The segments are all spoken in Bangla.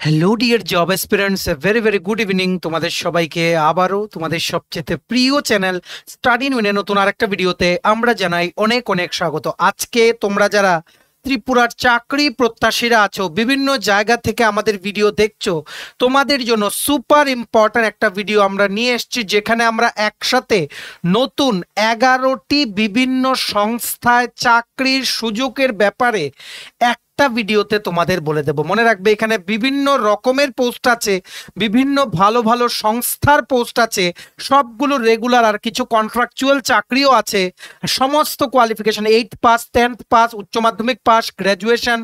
Hello dear job aspirants, very very good evening তোমাদের সবাইকে। আবারও তোমাদের সবচেয়ে প্রিয় চ্যানেল স্টাডি ইন উইনের নতুন আরেকটা ভিডিওতে আমরা জানাই অনেক অনেক স্বাগত। আজকে তোমরা যারা ত্রিপুরার চাকরি প্রত্যাশীরা আছো, বিভিন্ন জায়গা থেকে আমাদের ভিডিও দেখছো, তোমাদের জন্য সুপার ইম্পর্ট্যান্ট একটা ভিডিও আমরা নিয়ে এসেছি, যেখানে আমরা একসাথে নতুন 11টি বিভিন্ন সংস্থায় চাকরির সুযোগের ব্যাপারে একটা ভিডিওতে তোমাদের বলে দেব। মনে রাখবে, এখানে বিভিন্ন রকমের পোস্ট আছে, বিভিন্ন ভালো ভালো সংস্থার পোস্ট আছে, সবগুলো রেগুলার, আর কিছু কন্ট্রাকচুয়াল চাকরিও আছে। সমস্ত কোয়ালিফিকেশন 8 পাস, 10th পাস, উচ্চ মাধ্যমিক পাস, গ্র্যাজুয়েশন,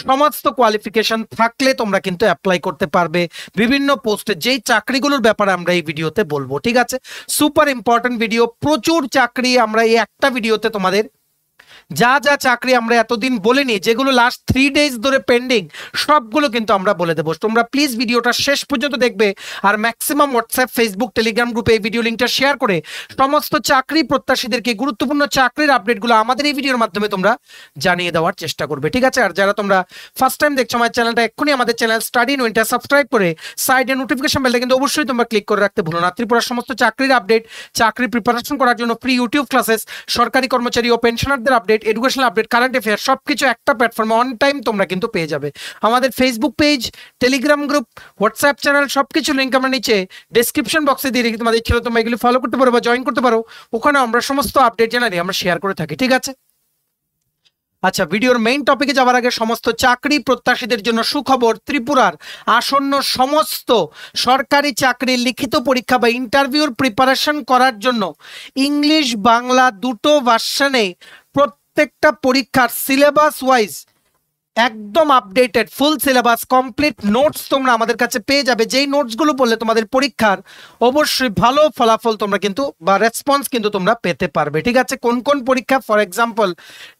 সমস্ত কোয়ালিফিকেশন থাকলে তোমরা কিন্তু অ্যাপ্লাই করতে পারবে বিভিন্ন পোস্টে। যেই চাকরিগুলোর ব্যাপারে আমরা এই ভিডিওতে বলবো, ঠিক আছে? সুপার ইম্পর্টেন্ট ভিডিও, প্রচুর চাকরি আমরা এই একটা ভিডিওতে তোমাদের যা যা চাকরি আমরা এতদিন বলিনি, যেগুলো লাস্ট 3 ডেজ ধরে পেন্ডিং, সবগুলো কিন্তু আমরা বলে দেবো। তোমরা প্লিজ ভিডিওটা শেষ পর্যন্ত দেখবে, আর ম্যাক্সিমাম হোয়াটসঅ্যাপ, ফেসবুক, টেলিগ্রাম গ্রুপে এই ভিডিও লিঙ্কটা শেয়ার করে সমস্ত চাকরি প্রত্যাশীদেরকে গুরুত্বপূর্ণ চাকরির আপডেটগুলো আমাদের এই ভিডিওর মাধ্যমে তোমরা জানিয়ে দেওয়ার চেষ্টা করবে, ঠিক আছে? আর যারা তোমরা ফার্স্ট টাইম দেখছো আমার চ্যানেলটা, এক্ষুনি আমাদের চ্যানেল স্টাডি ইন উইনটা সাবস্ক্রাইব করে সাইডে নোটিফিকেশন বেলটা কিন্তু অবশ্যই তোমরা ক্লিক করে রাখতে ভুলো না। ত্রিপুরার সমস্ত চাকরির আপডেট, চাকরি প্রিপারেশন করার জন্য ফ্রি ইউটিউব ক্লাসেস, সরকারি কর্মচারী ও পেনশনারদের update, educational update, current affair, সবকিছু একটা প্ল্যাটফর্মে অন টাইম তোমরা কিন্তু পেয়ে যাবে। আমাদের Facebook page, Telegram group, WhatsApp channel, সবকিছু লিঙ্ক আমরা নিচে ডেসক্রিপশন বক্সে দিয়ে রেখে তোমাদের ইচ্ছে হলে তোমরা এগুলো ফলো করতে পারো বা জয়েন করতে পারো। ওখানে আমরা সমস্ত আপডেট জানাই আমরা শেয়ার করে থাকি, ঠিক আছে? আচ্ছা, ভিডিওর মেইন টপিকে যাওয়ার আগে সমস্ত চাকরি প্রত্যাশীদের জন্য সুখবর। ত্রিপুরার আসন্ন সমস্ত সরকারি চাকরির লিখিত পরীক্ষা বা ইন্টারভিউর প্রিপারেশন করার জন্য ইংলিশ বাংলা দুটো ভার্সনে প্রত্যেকটা পরীক্ষার সিলেবাস ওয়াইজ একদম updated full syllabus complete notes তোমরা আমাদের কাছে পেয়ে যাবে, যেই নোটসগুলো পড়লে তোমাদের পরীক্ষার অবশ্যই ভালো ফলাফল তোমরা কিন্তু বা রেসপন্স কিন্তু তোমরা পেতে পারবে, ঠিক আছে? কোন কোন পরীক্ষা? For example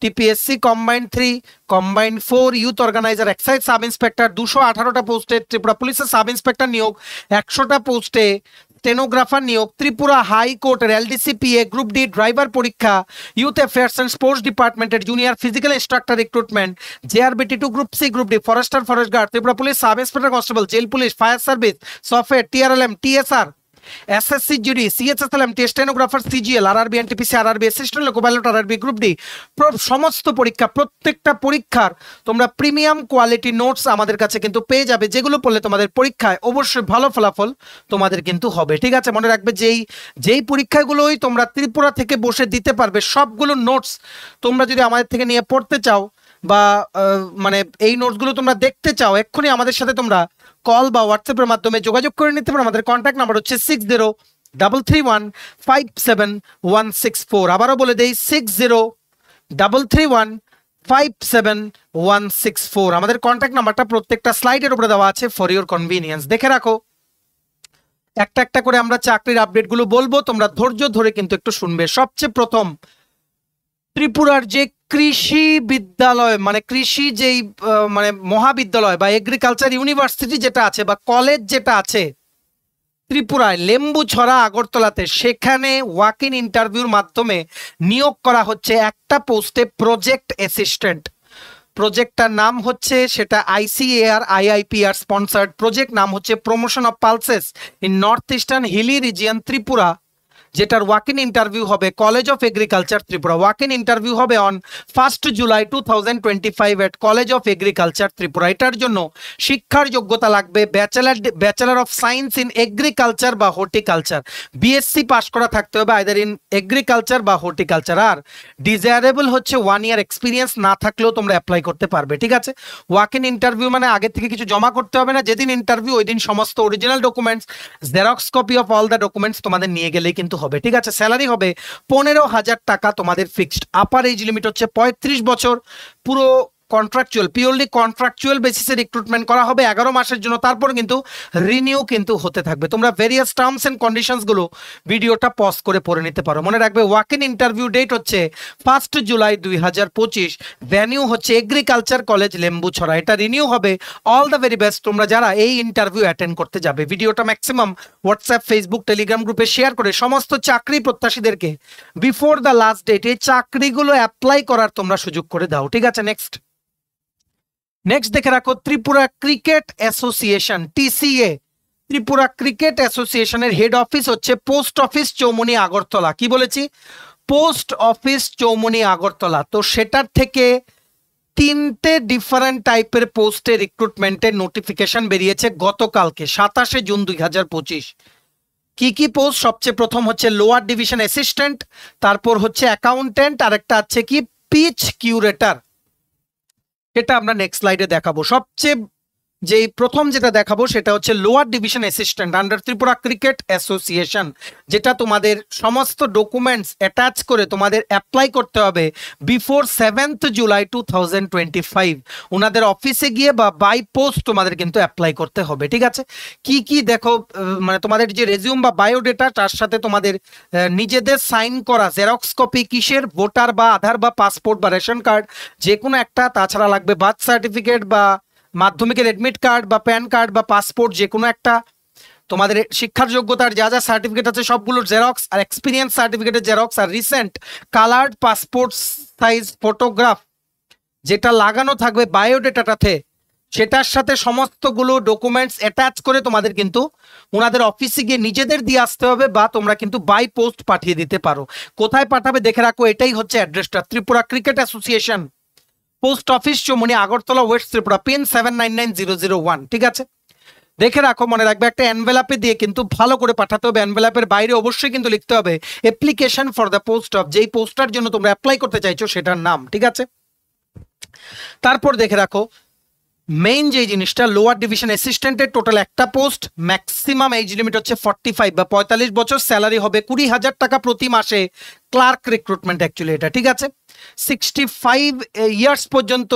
TPSC combined 3, combined 4, youth organiser, excise sub inspector, 218টা পোস্টে ত্রিপুরা পুলিশের সাব ইন্সপেক্টর নিয়োগ, 100টা পোস্টে স্টেনোগ্রাফার নিয়োগ, ত্রিপুরা হাইকোর্টের এলডিসিপিএ গ্রুপ ডি ড্রাইভার পরীক্ষা, ইউথ অ্যাফেয়ার্স অ্যান্ড স্পোর্টস ডিপার্টমেন্টের জুনিয়র ফিজিক্যাল ইনস্ট্রাক্টর রিক্রুটমেন্ট, জেআরবিটি2 group C group D, forester, forest guard, Tripura police sub inspector constable, jail police, fire service, software, TRLM, TSR, SSC GD, সিএচএসএলএম, stenographer, CGL, RRB, NTPC, RRB assistant loco pilot, RRB group D, সমস্ত পরীক্ষা, প্রত্যেকটা পরীক্ষার তোমরা প্রিমিয়াম কোয়ালিটি নোটস আমাদের কাছে কিন্তু পেয়ে যাবে, যেগুলো পড়লে তোমাদের পরীক্ষায় অবশ্যই ভালো ফলাফল তোমাদের কিন্তু হবে, ঠিক আছে? মনে রাখবে, যেই পরীক্ষাগুলোই তোমরা ত্রিপুরা থেকে বসে দিতে পারবে, সবগুলো নোটস তোমরা যদি আমাদের থেকে নিয়ে পড়তে চাও বা মানে এই নোটসগুলো তোমরা দেখতে চাও, এক্ষুনি আমাদের সাথে তোমরা কল বা হোয়াটসঅ্যাপের মাধ্যমে যোগাযোগ করে নিতে পারো। আমাদের কন্ট্যাক্ট নাম্বার হচ্ছে 6033157164। আবারও বলে দেই, 6033157164 আমাদের কন্ট্যাক্ট নাম্বারটা। প্রত্যেকটা স্লাইডের উপরে দেওয়া আছে ফর ইউর কনভিনিয়েন্স, দেখে রাখো। একটা একটা করে আমরা চাকরির আপডেটগুলো বলবো, তোমরা ধৈর্য ধরে কিন্তু একটু শুনবে। সবচেয়ে প্রথম, ত্রিপুরার যে কৃষি বিদ্যালয়, মানে কৃষি যেই মানে মহাবিদ্যালয় বা এগ্রিকালচার ইউনিভার্সিটি যেটা আছে বা কলেজ যেটা আছে ত্রিপুরায় লেম্বুছড়া আগরতলাতে, সেখানে ওয়াক ইন ইন্টারভিউর মাধ্যমে নিয়োগ করা হচ্ছে একটা পোস্টে প্রজেক্ট অ্যাসিস্ট্যান্ট। প্রজেক্টটার নাম হচ্ছে, সেটা আইসিএআর আইআইপিআর স্পন্সার্ড প্রজেক্ট, নাম হচ্ছে promotion of pulses in north eastern hilly region Tripura, যেটার ওয়াক ইন ইন্টারভিউ হবে college of agriculture Tripura. Walk in interview হবে on 1 July 2025 at college of agriculture Tripura. এটার জন্য শিক্ষার যোগ্যতা লাগবে bachelor of science in agriculture বা হর্টিকালচার, বিএসসি পাস করা থাকতে হবে আইদার ইন এগ্রিকালচার বা হর্টিকালচার। আর ডিজায়ারেবল হচ্ছে 1 ইয়ার এক্সপিরিয়েন্স না থাকলেও তোমরা অ্যাপ্লাই করতে পারবে, ঠিক আছে? ওয়াক ইন ইন্টারভিউ মানে আগে থেকে কিছু জমা করতে হবে না, যেদিন ইন্টারভিউ ওই দিন সমস্ত original documents, xerox copy of all the documents তোমাদের নিয়ে গেলেই কিন্তু হবে, ঠিক আছে? স্যালারি হবে 15,000 টাকা তোমাদের ফিক্সড। আপার এজ লিমিট হচ্ছে 35 বছর। পুরো কন্ট্রাকচুয়াল, পিওরলি কন্ট্রাকচুয়াল বেসিসে রিক্রুটমেন্ট করা হবে 11 মাসের জন্য, তারপর কিন্তু রিনিউ কিন্তু হতে থাকবে। তোমরা ভেরিয়াস টার্মস এন্ড কন্ডিশনস গুলো ভিডিওটা পজ করে পড়ে নিতে পারো। মনে রাখবে, ওয়াক ইন ইন্টারভিউ ডেট হচ্ছে 1 জুলাই 2025, ভেন্যু হচ্ছে এগ্রিকালচার কলেজ লেম্বুছড়া। এটা রিনিউ হবে। অল দ্য ভেরি বেস্ট তোমরা যারা এই ইন্টারভিউ অ্যাটেন্ড করতে যাবে। ভিডিওটা ম্যাক্সিমাম হোয়াটসঅ্যাপ, ফেসবুক, টেলিগ্রাম গ্রুপে শেয়ার করে সমস্ত চাকরি প্রত্যাশীদেরকে বিফোর দ্য লাস্ট ডেট এই চাকরিগুলো অ্যাপ্লাই করার তোমরা সুযোগ করে দাও, ঠিক আছে? নেক্সট, নেক্সট দেখে রাখো Tripura cricket association TCA, Tripura cricket অ্যাসোসিয়েশনের হেড অফিস হচ্ছে পোস্ট অফিস চৌমনি আগরতলা। কি বলেছি? Post office Chaumoni Agartala. তো সেটার থেকে 3টে ডিফারেন্ট টাইপের পোস্টে রিক্রুটমেন্টের নোটিফিকেশন বেরিয়েছে গতকালকে 27 জুন 2025। কি কি পোস্ট? সবচেয়ে প্রথম হচ্ছে লোয়ার ডিভিশন অ্যাসিস্ট্যান্ট, তারপর হচ্ছে অ্যাকাউন্টেন্ট, আর একটা আছে কি পিচ কিউরেটর। এটা আমরা নেক্সট স্লাইডে দেখাবো। সবচেয়ে যেই প্রথম যেটা দেখাবো সেটা হচ্ছে lower division assistant under Tripura cricket association, যেটা তোমাদের সমস্ত ডকুমেন্টস অ্যাটাচ করে তোমাদের অ্যাপ্লাই করতে হবে বিফোর 7th জুলাই 2025। ওনাদের অফিসে গিয়ে বা বাই পোস্ট তোমাদের কিন্তু অ্যাপ্লাই করতে হবে। ঠিক আছে? কি কি দেখো, মানে তোমাদের যে রেজিউম বা বায়োডেটা, তার সাথে তোমাদের নিজেদের সাইন করা জেরক্স কপি, কিসের? ভোটার বা আধার বা পাসপোর্ট বা রেশন কার্ড, যে কোনো একটা। তাছাড়া লাগবে বার্থ সার্টিফিকেট বা মাধ্যমিকের এডমিট কার্ড বা প্যান কার্ড বা পাসপোর্ট, যে কোনো একটা। তোমাদের শিক্ষার যোগ্যতার যা যা সার্টিফিকেট আছে সবগুলোর জেরক্স, আর এক্সপিরিয়েন্স সার্টিফিকেটের জেরক্স, আর recent coloured passport size photograph যেটা লাগানো থাকবে বায়োডেটাটাতে, সেটার সাথে সমস্তগুলো ডকুমেন্টস অ্যাটাচ করে তোমাদের কিন্তু ওনাদের অফিসে গিয়ে নিজেদের দিয়ে আসতে হবে, বা তোমরা কিন্তু বাই পোস্ট পাঠিয়ে দিতে পারো। কোথায় পাঠাবে দেখে রাখো, এটাই হচ্ছে অ্যাড্রেসটা, Tripura cricket association, post office Chaumoni Agartala, West Tripura, pin 799001। ঠিক আছে? দেখে রাখো, মনে রাখবে একটা এনভেলাপে দিয়ে কিন্তু ভালো করে পাঠাতে হবে। এনভেলাপের বাইরে অবশ্যই কিন্তু লিখতে হবে application for the post of, যেই পোস্টার জন্য তোমরা অ্যাপ্লাই করতে চাইছো সেটার নাম। ঠিক আছে? তারপর দেখে রাখো মেইন যে জিনিসটা, লোয়ার ডিভিশন অ্যাসিস্ট্যান্টের টোটাল একটা পোস্ট, ম্যাক্সিমাম এজ লিমিট হচ্ছে 45 বা 45 বছর, স্যালারি হবে 20,000 টাকা প্রতি মাসে। ক্লার্ক রিক্রুটমেন্ট অ্যাকচুয়ালি এটা। ঠিক আছে? 65 ইয়ার্স পর্যন্ত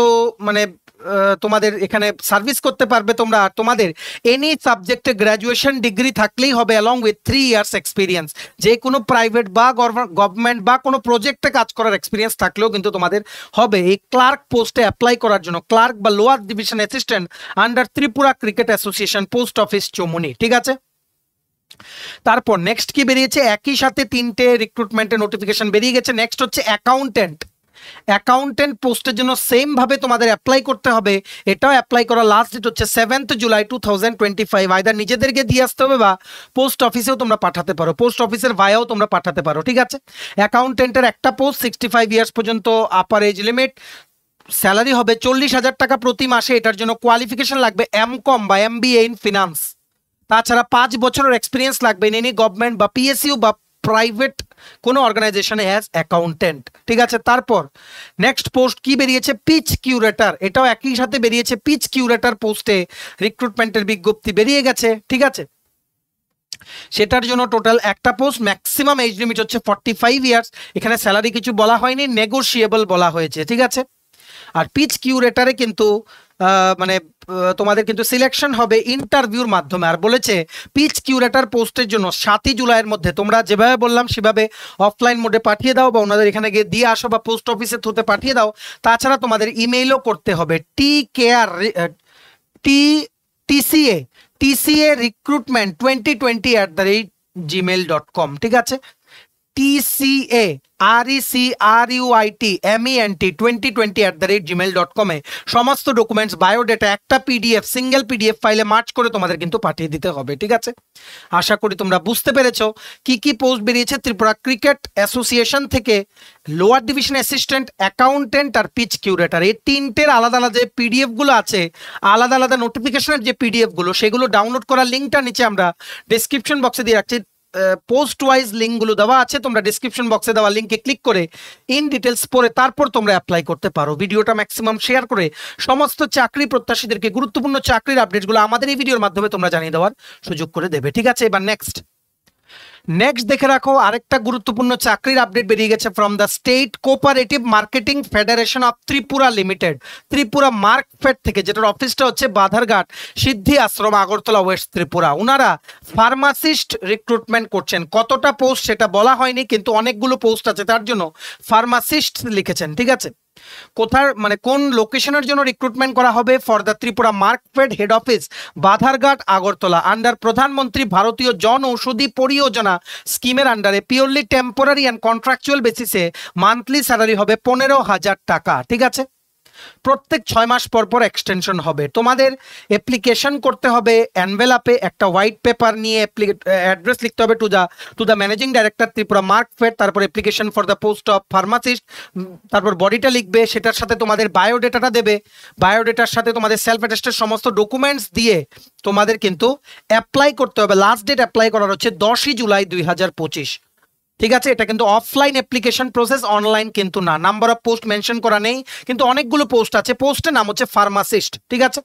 মানে তোমাদের এখানে সার্ভিস করতে পারবে তোমরা। আর তোমাদের এনি সাবজেক্টে গ্র্যাজুয়েশন ডিগ্রি থাকলেই হবে, অ্যালং উইথ 3 ইয়ার্স এক্সপিরিয়েন্স। যে কোনো প্রাইভেট বা গভর্নমেন্ট বা কোনো প্রজেক্টে কাজ করার এক্সপিরিয়েন্স থাকলেও কিন্তু তোমাদের হবে এই ক্লার্ক পোস্টে অ্যাপ্লাই করার জন্য। ক্লার্ক বা lower division assistant under Tripura cricket association, post office Chaumoni. ঠিক আছে? তারপর নেক্সট কি বেরিয়েছে? একই সাথে 3টে রিক্রুটমেন্টের নোটিফিকেশন বেরিয়ে গেছে। নেক্সট হচ্ছে অ্যাকাউন্টেন্ট। অ্যাকাউন্টেন্ট পোস্টের জন্য সেম ভাবে তোমাদের অ্যাপ্লাই করতে হবে। এটাও অ্যাপ্লাই করার লাস্ট ডেট হচ্ছে 7th জুলাই 2025। আইদার নিজেদেরকে দিয়ে আসতে হবে বা পোস্ট অফিসেও তোমরা পাঠাতে পারো, পোস্ট অফিসের ভায়াও তোমরা পাঠাতে পারো। ঠিক আছে? অ্যাকাউন্টেন্টের একটা পোস্ট, 65 ইয়ার্স পর্যন্ত আপার এজ লিমিট, স্যালারি হবে 40,000 টাকা প্রতি মাসে। এটার জন্য কোয়ালিফিকেশন লাগবে এমকম বা MBA ইন ফিনান্স। তাছাড়া 5 বছরের এক্সপিরিয়েন্স লাগবে ইন এনি গভর্নমেন্ট বা PSU বা প্রাইভেট কোনো অর্গানাইজেশনে অ্যাজ অ্যাকাউন্টেন্ট। ঠিক আছে? তারপর নেক্সট পোস্ট কি বেরিয়েছে? Pitch curator. এটাও একই সাথে বেরিয়েছে, পিচ কিউরেটর পোস্টে রিক্রুটমেন্টের বিজ্ঞপ্তি বেরিয়ে গেছে। ঠিক আছে? সেটার জন্য টোটাল একটা পোস্ট, ম্যাক্সিমাম এজ লিমিট হচ্ছে 45 ইয়ার্স। এখানে স্যালারি কিছু বলা হয়নি, নেগোশিয়েবল বলা হয়েছে। ঠিক আছে? আর পিচ কিউরেটারে কিন্তু মানে তোমাদের কিন্তু সিলেকশন হবে ইন্টারভিউর মাধ্যমে। আর বলেছে পিচ কিউরেটার পোস্টের জন্য 7ই জুলাইয়ের মধ্যে তোমরা যেভাবে বললাম সেভাবে অফলাইন মোডে পাঠিয়ে দাও, বা ওনাদের এখানে গিয়ে দিয়ে আসো, বা পোস্ট অফিসের থ্রুতে পাঠিয়ে দাও। তাছাড়া তোমাদের ইমেইলও করতে হবে, TCA recruitment 2020@gmail.com। ঠিক আছে? TCA RECRUITMENT 2020@gmail.com এ সমস্ত ডকুমেন্টস, বায়োডেটা একটা PDF, সিঙ্গেল PDF ফাইলে মার্চ করে তোমাদের কিন্তু পাঠিয়ে দিতে হবে। ঠিক আছে? আশা করি তোমরা বুঝতে পেরেছো কি কি পোস্ট বেরিয়েছে ত্রিপুরা ক্রিকেট অ্যাসোসিয়েশন থেকে। লোয়ার ডিভিশন অ্যাসিস্ট্যান্ট, অ্যাকাউন্টেন্ট আর পিচ কিউরেটর, এই 3টের আলাদা আলাদা যে PDF গুলো আছে, আলাদা আলাদা নোটিফিকেশনের যে PDF গুলো, সেগুলো ডাউনলোড করার লিঙ্কটা নিচে আমরা ডিসক্রিপশন বক্সে দিয়ে রাখছি। পোস্ট ওয়াইজ লিঙ্কগুলো দেওয়া আছে, তোমরা ডিসক্রিপশন বক্সে দেওয়া লিঙ্কে ক্লিক করে ইন ডিটেলস পড়ে তারপর তোমরা অ্যাপ্লাই করতে পারো। ভিডিওটা ম্যাক্সিমাম শেয়ার করে সমস্ত চাকরি প্রত্যাশীদেরকে গুরুত্বপূর্ণ চাকরির আপডেটগুলো আমাদের এই ভিডিওর মাধ্যমে তোমরা জানিয়ে দেওয়ার সুযোগ করে দেবে। ঠিক আছে? এবার নেক্সট দেখে রাখো, আরেকটা গুরুত্বপূর্ণ চাকরির আপডেট বেরিয়ে গেছে from the state cooperative marketing federation of Tripura limited, Tripura Markfed থেকে, যেটার অফিসটা হচ্ছে বাধারঘাট সিদ্ধি আশ্রম, আগরতলা, ওয়েস্ট ত্রিপুরা। ওনারা ফার্মাসিস্ট রিক্রুটমেন্ট করছেন। কতটা পোস্ট সেটা বলা হয়নি, কিন্তু অনেকগুলো পোস্ট আছে, তার জন্য ফার্মাসিস্ট লিখেছেন। ঠিক আছে? কোথার মানে কোন লোকেশনের জন্য রিক্রুটমেন্ট করা হবে? For the Tripura Markfed head office, Badharghat, Agartala, under প্রধানমন্ত্রী ভারতীয় জন ঔষধি পরিযোজনা স্কিমের আন্ডারে, পিওরলি টেম্পোরারি অ্যান্ড কন্ট্রাকচুয়াল বেসিসে, মান্থলি স্যালারি হবে 15,000 টাকা। ঠিক আছে? প্রত্যেক 6 মাস পর পর এক্সটেনশন হবে। তোমাদের অ্যাপ্লিকেশন করতে হবে অ্যানভেলাপে, একটা হোয়াইট পেপার নিয়ে অ্যাড্রেস লিখতে হবে to the managing director Tripura Markfed, তারপর application for the post of pharmacist, তারপর বডিটা লিখবে, সেটার সাথে তোমাদের বায়োডেটাটা দেবে, বায়োডেটার সাথে তোমাদের সেলফ অ্যাটেস্টেড সমস্ত ডকুমেন্টস দিয়ে তোমাদের কিন্তু অ্যাপ্লাই করতে হবে। লাস্ট ডেট অ্যাপ্লাই করার হচ্ছে 10ই জুলাই 2025। ঠিক আছে, এটা কিন্তু অফলাইন অ্যাপ্লিকেশন প্রসেস, অনলাইন কিন্তু না। নাম্বার অফ পোস্ট মেনশন করা নেই, কিন্তু অনেকগুলো পোস্ট আছে। পোস্টের নাম হচ্ছে ফার্মাসিস্ট। ঠিক আছে,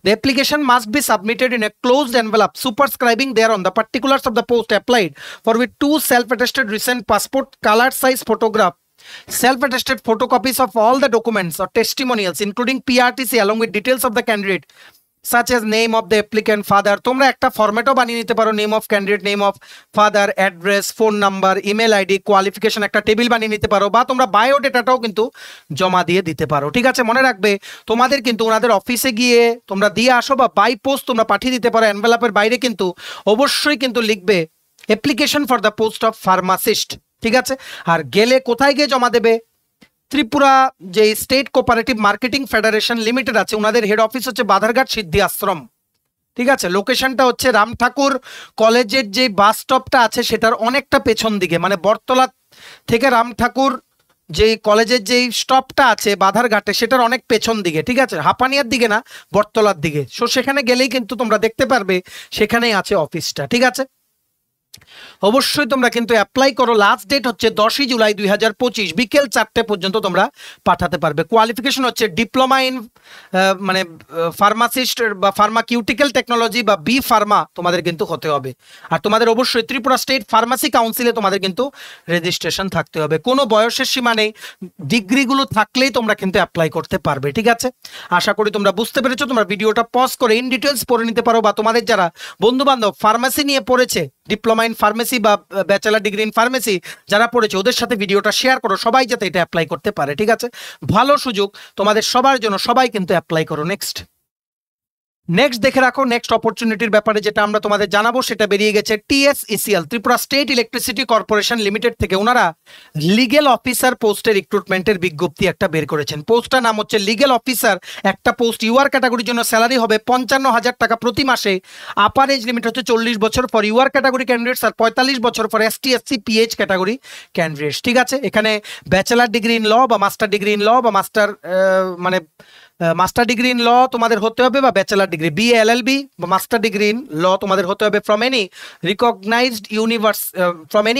the application must be submitted in a closed envelope superscribing there on the particulars of the post applied for with 2 self attested recent passport colour size photograph, self-attested photocopies of all the documents or testimonials including PRTC along with details of the candidate such as name of the applicant, father। তোমরা একটা ফরম্যাটও বানিয়ে নিতে পারো, name of candidate, name of father, address, phone number, email ID, qualification, একটা টেবিল বানিয়ে নিতে পারো, বা তোমরা বায়োডেটাটাও কিন্তু জমা দিয়ে দিতে পারো। ঠিক আছে, মনে রাখবে তোমাদের কিন্তু ওনাদের অফিসে গিয়ে তোমরা দিয়ে আসো বা বাই পোস্ট তোমরা পাঠিয়ে দিতে পারো। এনভেলপের বাইরে কিন্তু অবশ্যই কিন্তু লিখবে application for the post of pharmacist. ঠিক আছে, আর গেলে কোথায় গিয়ে জমা দেবে? ত্রিপুরা যে state cooperative marketing federation limited আছে, ওনাদের হেড অফিস হচ্ছে বাধারঘাট সিদ্ধি আশ্রম। ঠিক আছে, লোকেশনটা হচ্ছে রাম ঠাকুর কলেজের যে বাস স্টপটা আছে সেটার অনেকটা পেছন দিকে, মানে বটতলা থেকে রাম ঠাকুর যে কলেজের যেই স্টপটা আছে বাধারঘাটে সেটার অনেক পেছন দিকে। ঠিক আছে, হাপানিয়ার দিকে না, বটতলার দিকে। সো সেখানে গেলেই কিন্তু তোমরা দেখতে পারবে সেখানেই আছে অফিসটা। ঠিক আছে, অবশ্যই তোমরা কিন্তু অ্যাপ্লাই করো। লাস্ট ডেট হচ্ছে 10ই জুলাই 2025 বিকেল 4টে পর্যন্ত তোমরা পাঠাতে পারবে। কোয়ালিফিকেশন হচ্ছে ডিপ্লোমা ইন মানে ফার্মাসিস্ট বা ফার্মাকিউটিক্যাল টেকনোলজি বা বি ফার্মা তোমাদের কিন্তু হতে হবে। আর তোমাদের অবশ্যই ত্রিপুরা স্টেট ফার্মাসি কাউন্সিলে তোমাদের কিন্তু রেজিস্ট্রেশন থাকতে হবে। কোনো বয়সের সীমা নেই, ডিগ্রিগুলো থাকলেই তোমরা কিন্তু অ্যাপ্লাই করতে পারবে। ঠিক আছে, আশা করি তোমরা বুঝতে পেরেছো। তোমরা ভিডিওটা পজ করে ইন ডিটেলস পড়ে নিতে পারো, বা তোমাদের যারা বন্ধু বান্ধব ফার্মাসি নিয়ে পড়েছে, ডিপ্লোমা ইন ফার্মেসি বা ব্যাচেলার ডিগ্রি ইন ফার্মেসি যারা পড়েছে, ওদের সাথে ভিডিওটা শেয়ার করো, সবাই যাতে এটা অ্যাপ্লাই করতে পারে। ঠিক আছে, ভালো সুযোগ তোমাদের সবার জন্য, সবাই কিন্তু অ্যাপ্লাই করো। নেক্সট দেখে রাখো নেক্সট অপরচুনিটির ব্যাপারে যেটা আমরা তোমাদের জানাবো, সেটা বেরিয়ে গেছে TSECL Tripura state electricity corporation limited থেকে। ওনারা লিগেল অফিসার পোস্টের রিক্রুটমেন্টের বিজ্ঞপ্তি একটা বের করেছেন। পোস্টটার নাম হচ্ছে লিগেল অফিসার। একটা পোস্ট ইউআর ক্যাটাগরির জন্য স্যালারি হবে 55,000 টাকা প্রতি মাসে। আপার এজ লিমিট হচ্ছে 40 বছর ফর ইউআর ক্যাটাগরি ক্যান্ডিডেটস, আর 45 বছর for ST SC PH category candidates. ঠিক আছে, এখানে ব্যাচেলার ডিগ্রি ইন ল বা মাস্টার ডিগ্রি ইন ল বা মাস্টার ডিগ্রি ইন ল তোমাদের হতে হবে, বা ব্যাচেলার ডিগ্রি BA LLB বা মাস্টার ডিগ্রি ইন ল তোমাদের হতে হবে from any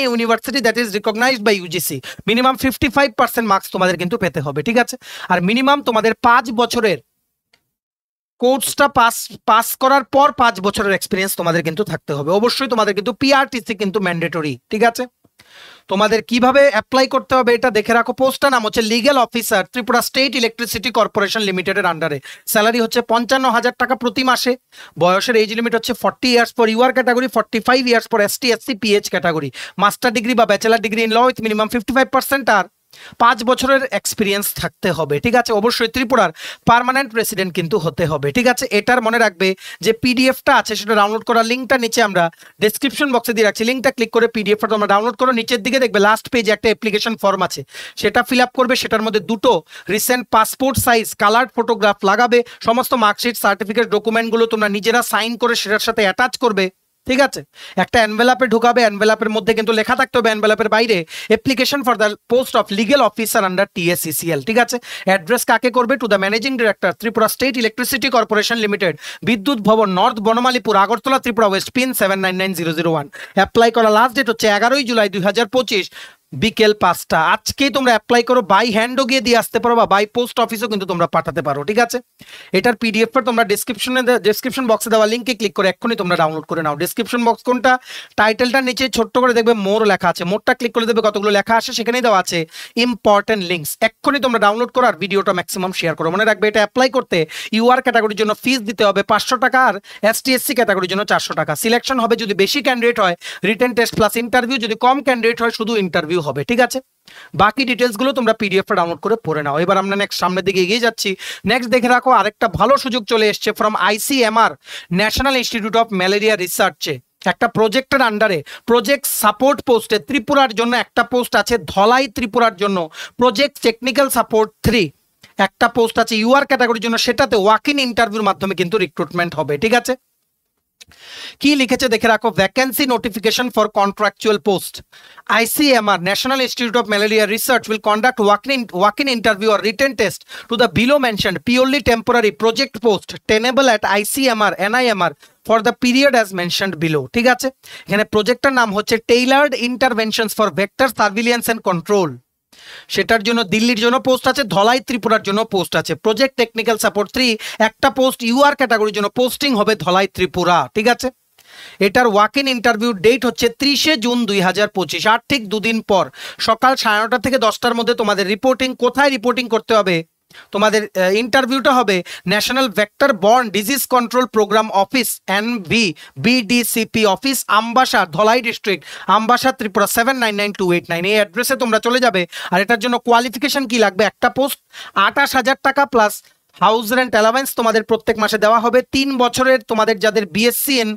university that is recognised by UGC। Minimum 55% marks তোমাদের কিন্তু পেতে হবে। ঠিক আছে, আর মিনিমাম তোমাদের 5 বছরের কোর্সটা পাস করার পর 5 বছরের এক্সপিরিয়েন্স তোমাদের কিন্তু থাকতে হবে। অবশ্যই তোমাদের কিন্তু PRTC কিন্তু ম্যান্ডেটরি। ঠিক আছে, তোমাদের কিভাবে অ্যাপ্লাই করতে হবে এটা দেখে রাখো। পোস্টটার নাম হচ্ছে legal officer Tripura state electricity corporation লিমিটেডের আন্ডারে। স্যালারি হচ্ছে 55,000 টাকা প্রতি মাসে। বয়সের এজ লিমিট হচ্ছে 40 years for UR category, 45 years for ST SC PH category. Master degree বা bachelor degree in law with minimum 55% আর 5 বছরের এক্সপিরিয়েন্স থাকতে হবে। ঠিক আছে, অবশ্যই ত্রিপুরার পার্মানেন্ট রেসিডেন্ট কিন্তু হতে হবে। ঠিক আছে, এটার মনে রাখবে যে পিডিএফটা আছে সেটা ডাউনলোড করার লিঙ্কটা নিচে আমরা ডেসক্রিপশন বক্সে দিয়ে রাখছি। লিঙ্কটা ক্লিক করে পিডিএফটা তোমরা ডাউনলোড করো। নিচের দিকে দেখবে লাস্ট পেজে একটা অ্যাপ্লিকেশন ফর্ম আছে, সেটা ফিল আপ করবে। সেটার মধ্যে 2টো recent passport size coloured photograph লাগাবে। সমস্ত মার্কশিট, সার্টিফিকেট, ডকুমেন্টগুলো তোমরা নিজেরা সাইন করে সেটার সাথে অ্যাটাচ করবে। ঠিক আছে, একটা এনভেলাপে ঢুকাবে। এনভেলাপের মধ্যে কিন্তু লেখা থাকতে হবে এনভেলাপের বাইরে application for the post of legal officer under TSECL। ঠিক আছে, অ্যাড্রেস কাকে করবে? Two the managing director Tripura state electricity corporation limited, বিদ্যুৎ ভবন, north Banamalipur, Agartala, Tripura, West pin 799001। Apply করা লাস্ট ডেট হচ্ছে 11ই জুলাই 2025 বিকেল 5টা। আজকেই তোমরা অ্যাপ্লাই করো। বাই হ্যান্ডও গিয়ে দিয়ে আসতে পারো বা বাই পোস্ট অফিসও কিন্তু তোমরা পাঠাতে পারো। ঠিক আছে, এটার পিডিএফটা তোমরা ডেসক্রিপশন বক্সে দেওয়া লিঙ্কে ক্লিক করে এক্ষুনি তোমরা ডাউনলোড করে নাও। ডেসক্রিপশন বক্স কোনটা? টাইটেলটার নিচে ছোট্ট করে দেখবে মোর লেখা আছে। মোরটা ক্লিক করে দেবে, কতগুলো লেখা আসে সেখানেই দেওয়া আছে ইম্পর্টেন্ট লিঙ্কস। এক্ষুনি তোমরা ডাউনলোড করো আর ভিডিওটা ম্যাক্সিমাম শেয়ার করো। মনে রাখবে এটা অ্যাপ্লাই করতে ইউআর ক্যাটাগরির জন্য ফিস দিতে হবে 500 টাকা, আর ST SC ক্যাটাগরির জন্য 400 টাকা। সিলেকশন হবে যদি বেশি ক্যান্ডিডেট হয় রিটেন টেস্ট প্লাস ইন্টারভিউ, যদি কম ক্যান্ডিডেট হয় শুধু ইন্টারভিউ হবে। ঠিক আছে, বাকি ডিটেলসগুলো তোমরা পিডিএফটা ডাউনলোড করে পড়ে নাও। এবার আমরা নেক্সট সামনের দিকে এগিয়ে যাচ্ছি। নেক্সট দেখে রাখো আরেকটা ভালো সুযোগ চলে এসছে from ICMR national institute of malaria রিসার্চে। একটা প্রজেক্টের আন্ডারে প্রজেক্ট সাপোর্ট পোস্টে ত্রিপুরার জন্য একটা পোস্ট আছে, ধলাই ত্রিপুরার জন্য প্রজেক্ট টেকনিক্যাল সাপোর্ট 3। একটা পোস্ট আছে ইউআর ক্যাটাগরির জন্য, সেটাতে ওয়াক ইন ইন্টারভিউর মাধ্যমে কিন্তু রিক্রুটমেন্ট হবে। ঠিক আছে, কি লিখেছে দেখে রাখো, vacancy notification for contractual post. ICMR, National Institute of Malaria Research, will conduct walk-in interview or written test to the below mentioned purely temporary project post tenable at ICMR NIMR for the period as mentioned below। ঠিক আছে, এখানে প্রজেক্টটার নাম হচ্ছে tailored interventions for vector surveillance and control. সেটার জন্য দিল্লির জন্য পোস্ট আছে, ধলাই ত্রিপুরার জন্য পোস্ট আছে। প্রজেক্ট টেকনিক্যাল সাপোর্ট 3 একটা পোস্ট ইউআর ক্যাটাগরির জন্য, পোস্টিং হবে ধলাই ত্রিপুরা। ঠিক আছে, এটার ওয়াক ইন ইন্টারভিউ ডেট হচ্ছে 30শে জুন 2025, আর ঠিক দুদিন পর সকাল 9:30 থেকে 10টার মধ্যে তোমাদের রিপোর্টিং। কোথায় রিপোর্টিং করতে হবে? তোমাদের ইন্টারভিউটা হবে national vector borne disease control programme office NVBDCP office, Ambassa, Dhalai district, Ambassa, Tripura 799289। এই অ্যাড্রেসে তোমরা চলে যাবে। আর এটার জন্য কোয়ালিফিকেশন কি লাগবে? একটা পোস্ট 28,000 টাকা প্লাস হাউস রেন্ট অ্যালাওয়েন্স তোমাদের প্রত্যেক মাসে দেওয়া হবে। 3 বছরের তোমাদের যাদের BSc ইন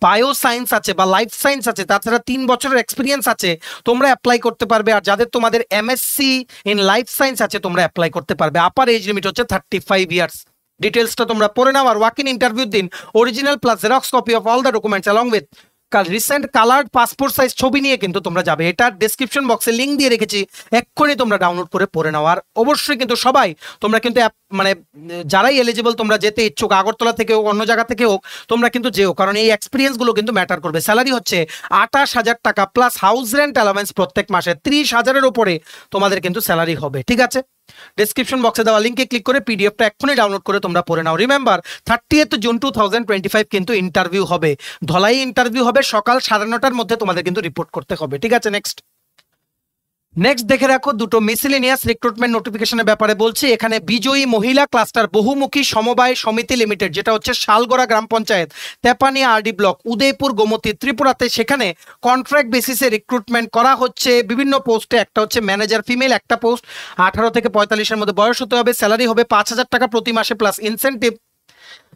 বায়ো সায়েন্স আছে বা লাইফ সায়েন্স আছে, তাছাড়া 3 বছরের এক্সপিরিয়েন্স আছে, তোমরা অ্যাপ্লাই করতে পারবে। আর যাদের তোমাদের MSc ইন লাইফ সায়েন্স আছে, তোমরা অ্যাপ্লাই করতে পারবে। আপার এজ লিমিট হচ্ছে 35 ইয়ার্স। ডিটেলসটা তোমরা পড়ে নাও। আর ওয়াক ইন ইন্টারভিউর দিন original plus xerox copy of all the documents along with recent coloured passport size ছবি নিয়ে কিন্তু তোমরা যাবে। এটার ডেসক্রিপশন বক্সে লিঙ্ক দিয়ে রেখেছি, এক্ষুনি তোমরা ডাউনলোড করে পড়ে নাও। আর অবশ্যই কিন্তু সবাই তোমরা কিন্তু মানে যারাই এলিজিবল তোমরা যেতে ইচ্ছুক, আগরতলা থেকে হোক অন্য জায়গা থেকে হোক, তোমরা কিন্তু যেও, কারণ এই এক্সপিরিয়েন্সগুলো কিন্তু ম্যাটার করবে। স্যালারি হচ্ছে 28,000 টাকা প্লাস হাউস রেন্ট অ্যালাওয়েন্স প্রত্যেক মাসে 30,000-এর উপরে তোমাদের কিন্তু স্যালারি হবে। ঠিক আছে, ডেসক্রিপশন বক্সে দেওয়া লিঙ্কে ক্লিক করে পিডিএফটা এক্ষুনি ডাউনলোড করে তোমরা পড়ে নাও। রিমেম্বার 30th জুন 2025 কিন্তু ইন্টারভিউ হবে, ধলাই ইন্টারভিউ হবে, সকাল 9:30টার মধ্যে তোমাদের কিন্তু রিপোর্ট করতে হবে। ঠিক আছে, নেক্সট দেখে রাখো, দুটো মিসেলেনিয়াস রিক্রুটমেন্ট নোটিফিকেশনের ব্যাপারে বলছি। এখানে বিজয়ী মহিলা ক্লাস্টার বহুমুখী সমবায় সমিতি লিমিটেড, যেটা হচ্ছে শালগড়া গ্রাম পঞ্চায়েত, তেপানিয়া RD ব্লক, উদয়পুর গোমতী, ত্রিপুরাতে, সেখানে কন্ট্রাক্ট বেসিসে রিক্রুটমেন্ট করা হচ্ছে বিভিন্ন পোস্টে। একটা হচ্ছে ম্যানেজার ফিমেল, একটা পোস্ট 18 থেকে 45-এর মধ্যে বয়স হতে হবে। স্যালারি হবে 5,000 টাকা প্রতি মাসে প্লাস ইনসেন্টিভ।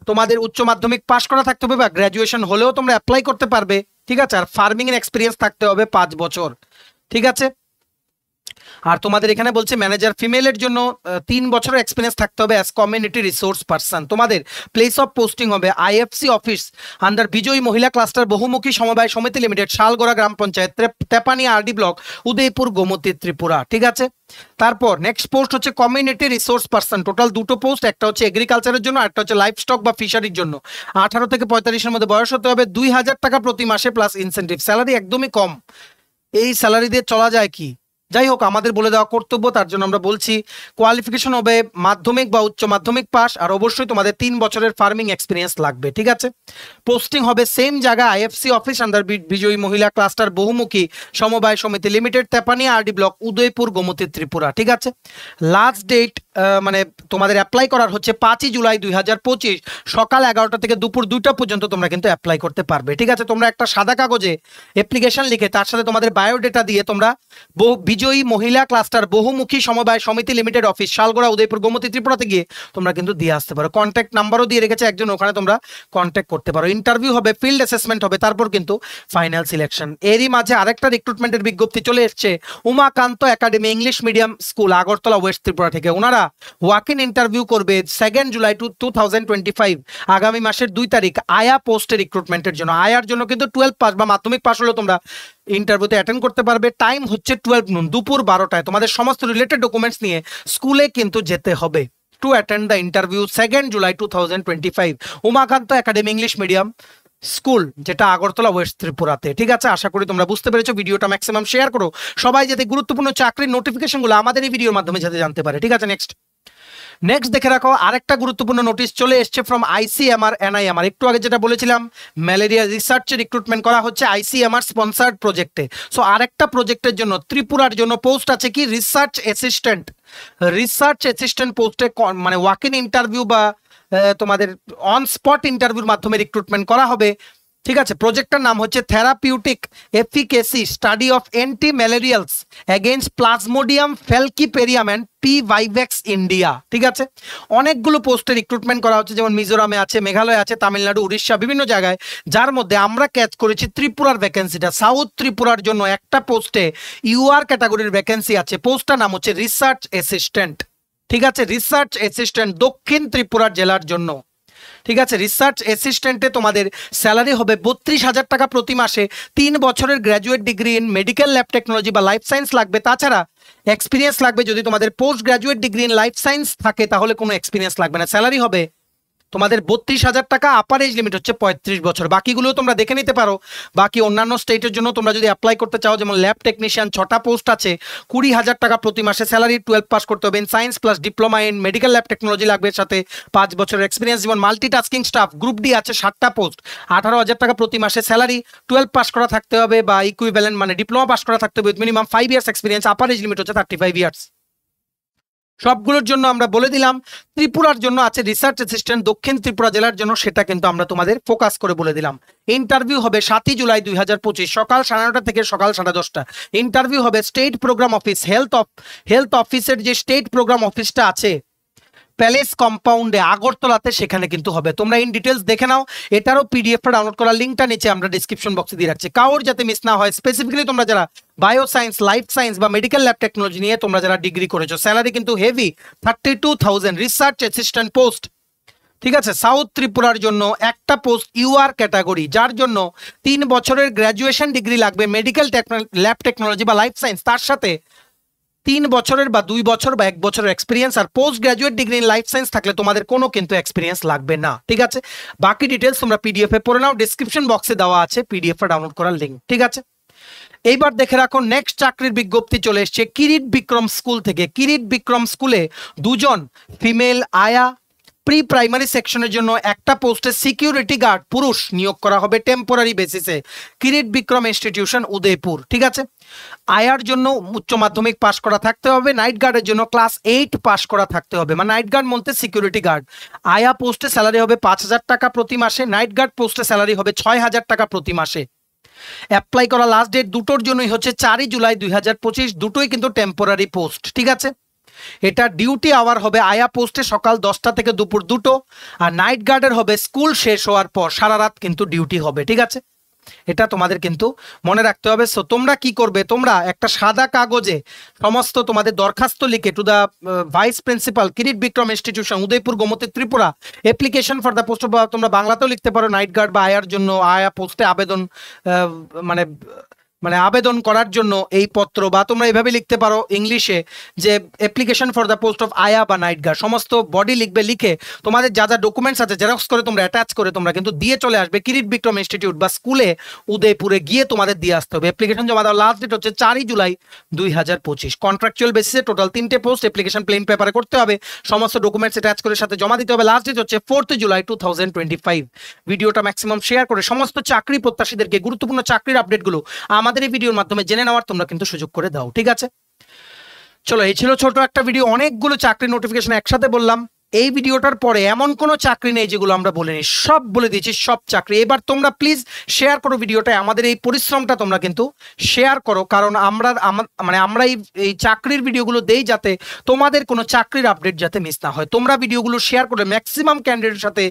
তোমাদের উচ্চ মাধ্যমিক পাস করা থাকতে হবে বা গ্র্যাজুয়েশন হলেও তোমরা অ্যাপ্লাই করতে পারবে। ঠিক আছে, আর ফার্মিং এর এক্সপিরিয়েন্স থাকতে হবে 5 বছর। ঠিক আছে, আর তোমাদের এখানে বলছে ম্যানেজার ফিমেলের জন্য 3 বছরের এক্সপিরিয়েন্স থাকতে হবে অ্যাজ কমিউনিটি রিসোর্স পারসন। তোমাদের প্লেস অফ পোস্টিং হবে IFC অফিস আন্ডার বিজয়ী মহিলা ক্লাস্টার বহুমুখী সমবায় সমিতি লিমিটেড, শালগড়া গ্রাম পঞ্চায়েত, তেপানিয়া RD ব্লক, উদয়পুর গোমতী, ত্রিপুরা। ঠিক আছে, তারপর নেক্সট পোস্ট হচ্ছে কমিউনিটি রিসোর্স পারসন। টোটাল দুটো পোস্ট, একটা হচ্ছে এগ্রিকালচারের জন্য, একটা হচ্ছে লাইফ স্টক বা ফিশারির জন্য। 18 থেকে 45-এর মধ্যে বয়স হতে হবে। 2,000 টাকা প্রতি মাসে প্লাস ইনসেন্টিভ। স্যালারি একদমই কম, এই স্যালারি দিয়ে চলা যায় কি? যাই হোক, আমাদের বলে দেওয়া কর্তব্য, তার জন্য আমরা বলছি। কোয়ালিফিকেশন হবে মাধ্যমিক বা উচ্চ মাধ্যমিক পাস, আর অবশ্যই তোমাদের 3 বছরের ফার্মিং এক্সপিরিয়েন্স লাগবে। ঠিক আছে, পোস্টিং হবে সেম জায়গা IFC অফিস আন্ডার বিজয়ী মহিলা ক্লাস্টার বহুমুখী সমবায় সমিতি limited, Tepania RD block, Udaipur Gomati, Tripura. ঠিক আছে, লাস্ট ডেট মানে তোমাদের অ্যাপ্লাই করার হচ্ছে 5ই জুলাই 2025 সকাল 11টা থেকে দুপুর 2টা পর্যন্ত তোমরা কিন্তু অ্যাপ্লাই করতে পারবে। ঠিক আছে, তোমরা একটা সাদা কাগজে অ্যাপ্লিকেশন লিখে তার সাথে তোমাদের বায়োডেটা দিয়ে তোমরা বিজয়ী মহিলা ক্লাস্টার বহুমুখী সমবায় সমিতি লিমিটেড অফিস, শালগড়া, উদয়পুর গোমতী, ত্রিপুরাতে গিয়ে তোমরা কিন্তু দিয়ে আসতে পারো। কন্ট্যাক্ট নাম্বারও দিয়ে রেখেছে একজন, ওখানে তোমরা কন্ট্যাক্ট করতে পারো। ইন্টারভিউ হবে, ফিল্ড অ্যাসেসমেন্ট হবে, তারপর কিন্তু ফাইনাল সিলেকশন। এরই মাঝে আরেকটা রিক্রুটমেন্টের বিজ্ঞপ্তি চলে এসছে Umakanta academy English medium school, Agartala, West Tripura থেকে। ওনারা ওয়াক ইন ইন্টারভিউ করবে 2 জুলাই 2025 আগামী মাসের 2 তারিখ আয়া পোস্টে রিক্রুটমেন্টের জন্য। আয়ার জন্য কিন্তু 12 পাস বা মাধ্যমিক পাস হলেও তোমরা ইন্টারভিউতে অ্যাটেন্ড করতে পারবে। টাইম হচ্ছে 12 noon, দুপুর 12টায়। তোমাদের সমস্ত রিলেটেড ডকুমেন্টস নিয়ে স্কুলে কিন্তু যেতে হবে to attend the interview 2 July 2025 Umakanta academy English medium school, যেটা আগরতলা, ওয়েস্ট ত্রিপুরাতে। ঠিক আছে, আশা করি তোমরা বুঝতে পেরেছো। ভিডিওটা ম্যাক্সিমাম শেয়ার করো, সবাই যাতে গুরুত্বপূর্ণ চাকরির নোটিফিকেশনগুলো আমাদের এই ভিডিওর মাধ্যমে যাতে জানতে পারে। ঠিক আছে, নেক্সট দেখে রাখো, আরেকটা গুরুত্বপূর্ণ নোটিশ চলে এসছে ফ্রম ICMR NIMR। একটু আগে যেটা বলেছিলাম ম্যালেরিয়া রিসার্চে রিক্রুটমেন্ট করা হচ্ছে ICMR স্পন্সার্ড প্রজেক্টে। সো আরেকটা প্রজেক্টের জন্য ত্রিপুরার জন্য পোস্ট আছে কি রিসার্চ অ্যাসিস্ট্যান্ট পোস্টে মানে ওয়াক ইন ইন্টারভিউ বা তোমাদের অন স্পট ইন্টারভিউর মাধ্যমে রিক্রুটমেন্ট করা হবে। ঠিক আছে, প্রজেক্টটার নাম হচ্ছে therapeutic efficacy study of anti malarials against plasmodium falciparum and P. vivax India. ঠিক আছে, অনেকগুলো পোস্টে রিক্রুটমেন্ট করা হচ্ছে, যেমন মিজোরামে আছে, মেঘালয় আছে, তামিলনাড়ু, উড়িষ্যা, বিভিন্ন জায়গায়। যার মধ্যে আমরা ক্যাচ করেছি ত্রিপুরার ভ্যাকেন্সিটা। সাউথ ত্রিপুরার জন্য একটা পোস্টে UR ক্যাটাগরির ভ্যাকেন্সি আছে, পোস্টটার নাম হচ্ছে রিসার্চ অ্যাসিস্ট্যান্ট। ঠিক আছে, রিসার্চ অ্যাসিস্ট্যান্ট দক্ষিণ ত্রিপুরা জেলার জন্য। ঠিক আছে, রিসার্চ অ্যাসিস্ট্যান্টে তোমাদের স্যালারি হবে 32,000 টাকা প্রতি মাসে। 3 বছরের graduate degree in medical lab technology বা লাইফ সায়েন্স লাগবে, তাছাড়া এক্সপিরিয়েন্স লাগবে। যদি তোমাদের post graduate degree in life science থাকে তাহলে কোনো এক্সপিরিয়েন্স লাগবে না। স্যালারি হবে তোমাদের 32,000 টাকা, আপার এজ লিমিট হচ্ছে 35 বছর। বাকিগুলো তোমরা দেখে নিতে পারো। বাকি অন্যান্য স্টেটের জন্য তোমরা যদি অ্যাপ্লাই করতে চাও, যেমন ল্যাব টেকনিশিয়ান 6টা পোস্ট আছে, 20,000 টাকা প্রতি মাসে স্যালারি। 12 পাস করতে হবে। In science plus diploma in medical lab technology লাগবে, সাথে 5 বছরের এক্সপিরিয়েন্স। যেমন মাল্টিটাস্কিং স্টাফ গ্রুপ ডি আছে 7টা পোস্ট, 18,000 টাকা প্রতি মাসে স্যালারি। 12 পাস করা থাকতে হবে বা ইকুইভ্যালেন্ট মানে ডিপ্লোমা পাস করা থাকতে হবে with minimum 5 years experience. Upper age limit হচ্ছে 35 ইয়ার্স। সবগুলোর জন্য আমরা বলে দিলাম। ত্রিপুরার জন্য আছে রিসার্চ অ্যাসিস্ট্যান্ট দক্ষিণ ত্রিপুরা জেলার জন্য, সেটা কিন্তু আমরা তোমাদের ফোকাস করে বলে দিলাম। ইন্টারভিউ হবে 7ই জুলাই 2025 সকাল 9:30 থেকে সকাল 10:30। ইন্টারভিউ হবে স্টেট প্রোগ্রাম অফিস, হেলথ অফিসের যে স্টেট প্রোগ্রাম অফিসটা আছে প্যালেস কম্পাউন্ডে আগরতলাতে, সেখানে কিন্তু হবে। তোমরা ইন ডিটেলস দেখে নাও। এটারও পিডিএফটা ডাউনলোড করার লিঙ্কটা নিচে আমরা ডিসক্রিপশন বক্সে দিয়ে রাখছি, কারোর যাতে মিস না হয়। স্পেসিফিক্যালি তোমরা যারা বায়ো সায়েন্স, লাইফ সায়েন্স বা মেডিকেল ল্যাব টেকনোলজি নিয়ে তোমরা যারা ডিগ্রি করেছো, স্যালারি কিন্তু হেভি 32,000। রিসার্চ অ্যাসিস্ট্যান্ট পোস্ট, ঠিক আছে, সাউথ ত্রিপুরার জন্য একটা পোস্ট ইউআর ক্যাটাগরি, যার জন্য 3 বছরের গ্র্যাজুয়েশন ডিগ্রি লাগবে মেডিকেল ল্যাব টেকনোলজি বা লাইফ সায়েন্স, তার সাথে 3 বছরের বা 2 বছর বা 1 বছরের এক্সপিরিয়েন্স। আর post graduate degree in life science থাকলে তোমাদের কোনো কিন্তু এক্সপিরিয়েন্স লাগবে না। ঠিক আছে, বাকি ডিটেলস তোমরা পিডিএফ এ পড়ে নাও, ডিসক্রিপশন বক্সে দেওয়া আছে পিডিএফ এ ডাউনলোড করার লিঙ্ক। ঠিক আছে, এইবার দেখে রাখো নেক্সট চাকরির বিজ্ঞপ্তি চলে এসছে কিরিট বিক্রম স্কুল থেকে। কিরিট বিক্রম স্কুলে 2জন ফিমেল আয়া প্রি প্রাইমারি সেকশনের জন্য একটা পোস্টে সিকিউরিটি গার্ড পুরুষ নিয়োগ করা হবে টেম্পোরারি বেসিসে, কিরিট বিক্রম ইনস্টিটিউশন উদয়পুর। ঠিক আছে, আয়ার জন্য উচ্চ মাধ্যমিক পাশ করা থাকতে হবে। নাইট গার্ডের জন্য ক্লাস 8 পাশ করা থাকতে হবে, মানে নাইট গার্ড বলতে সিকিউরিটি গার্ড। আয়া পোস্টে স্যালারি হবে 5,000 টাকা প্রতি মাসে, নাইট গার্ড পোস্টে স্যালারি হবে 6,000 টাকা প্রতি মাসে। অ্যাপ্লাই করা লাস্ট ডেট দুটোর জন্যই হচ্ছে 4ই জুলাই 2025। দুটোই কিন্তু টেম্পোরারি পোস্ট। ঠিক আছে, এটা ডিউটি আওয়ার হবে আয়া পোস্টে সকাল 10টা থেকে দুপুর 2টো, আর নাইট গার্ডের হবে স্কুল শেষ হওয়ার পর সারা রাত কিন্তু ডিউটি হবে। ঠিক আছে, এটা তোমাদের কিন্তু মনে রাখতে হবে। সো তোমরা কি করবে, তোমরা একটা সাদা কাগজে সমস্ত তোমাদের দরখাস্ত লিখে to the vice principal Kirit Bikram institution Udaipur Gomati Tripura application for the post, তোমরা বাংলাতেও লিখতে পারো নাইট গার্ড বা আয়ার জন্য আয়া পোস্টে আবেদন মানে আবেদন করার জন্য এই পত্র, বা তোমরা এভাবে লিখতে পারো ইংলিশে যে application for the post of আয়া বা নাইট গার্ড। সমস্ত বডি লিখবে, লিখে তোমাদের যা যা ডকুমেন্টস আছে জেরক্স করে তোমরা অ্যাটাচ করে তোমরা কিন্তু দিয়ে চলে আসবে কিরিট বিক্রম ইনস্টিটিউট বা স্কুলে উদয়পুরে গিয়ে তোমাদের দিয়ে আসতে হবে। অ্যাপ্লিকেশন জমা দেওয়ার লাস্ট ডেট হচ্ছে 4ই জুলাই 2025। কন্ট্রাকচুয়াল বেসিসে টোটাল 3টে পোস্ট, অ্যাপ্লিকেশন প্লেন পেপারে করতে হবে, সমস্ত ডকুমেন্টস অ্যাটাচ করে সাথে জমা দিতে হবে। লাস্ট ডেট হচ্ছে 4th জুলাই 2025। ভিডিওটা ম্যাক্সিমাম শেয়ার করে সমস্ত চাকরি প্রত্যাশীদেরকে গুরুত্বপূর্ণ চাকরির আপডেটগুলো আমাদের এই ভিডিওর মাধ্যমে জেনে নেওয়ার তোমরা কিন্তু সুযোগ করে দাও। ঠিক আছে, চলো এই ছিল ছোট একটা ভিডিও, অনেকগুলো চাকরি নোটিফিকেশন একসাথে বললাম। এই ভিডিওটার পরে এমন কোনো চাকরি নেই যেগুলো আমরা বলিনি, সব বলে দিয়েছি, সব চাকরি। এবার তোমরা প্লিজ শেয়ার করো ভিডিওটা, আমাদের এই পরিশ্রমটা তোমরা কিন্তু শেয়ার করো, কারণ আমরা এই চাকরির ভিডিওগুলো দেই যাতে তোমাদের কোনো চাকরির আপডেট যাতে মিস না হয়। তোমরা ভিডিওগুলো শেয়ার করে ম্যাক্সিমাম ক্যান্ডিডেটের সাথে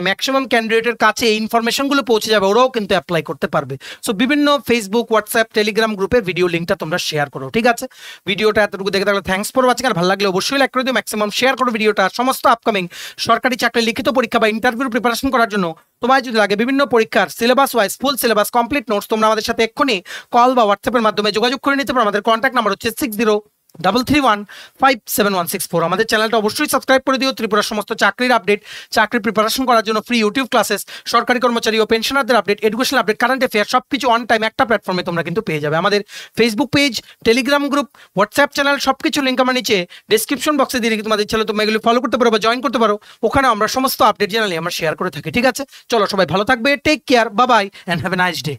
ম্যাক্সিমাম ক্যান্ডিডেটের কাছে এই ইনফরমেশনগুলো পৌঁছে যাবে, ওরাও কিন্তু অ্যাপ্লাই করতে পারবে। সো বিভিন্ন ফেসবুক, হোয়াটসঅ্যাপ, টেলিগ্রাম গ্রুপে ভিডিও লিঙ্কটা তোমরা শেয়ার করো। ঠিক আছে, ভিডিওটা এতটুকু দেখে থাকলে থ্যাঙ্কস ফর ওয়াচিং। আর ভালো লাগলে অবশ্যই লাইক করে দিও, ম্যাক্সিমাম শেয়ার করো ভিডিওটা। সমস্ত আপকামিং সরকারি চাকরির লিখিত পরীক্ষা বা ইন্টারভিউ প্রিপারেশন করার জন্য তোমায় যদি লাগে বিভিন্ন পরীক্ষার syllabus wise full syllabus complete notes, তোমরা আমাদের সাথে এক্ষুনি কল বা হোয়াটসঅ্যাপের মাধ্যমে যোগাযোগ করে নিতে পারো। আমাদের কন্ট্যাক্ট নাম্বার হচ্ছে 6033157164। আমাদের চ্যানেলটা অবশ্যই সাবস্ক্রাইব করে দিও। ত্রিপুরার সমস্ত চাকরির আপডেট, চাকরি প্রিপারেশন করার জন্য ফ্রি ইউটিউব ক্লাসেস, সরকারি কর্মচারী ও পেনশনারদের update, education update, current affair সবকিছু অন টাইম একটা প্ল্যাটফর্মে তোমরা কিন্তু পেয়ে যাবে। আমাদের Facebook page, Telegram group, WhatsApp channel সবকিছু লিঙ্ক আমার নিচে ডিসক্রিপশন বক্সে দিয়ে রেখে তোমাদের চ্যানেল তোমরা এগুলো ফলো করতে পারো বা জয়েন করতে পারো। ওখানে আমরা সমস্ত আপডেট জানালে আমরা শেয়ার করে থাকি। ঠিক আছে, চলো সবাই ভালো থাকবে, take care, bye bye and have a nice day.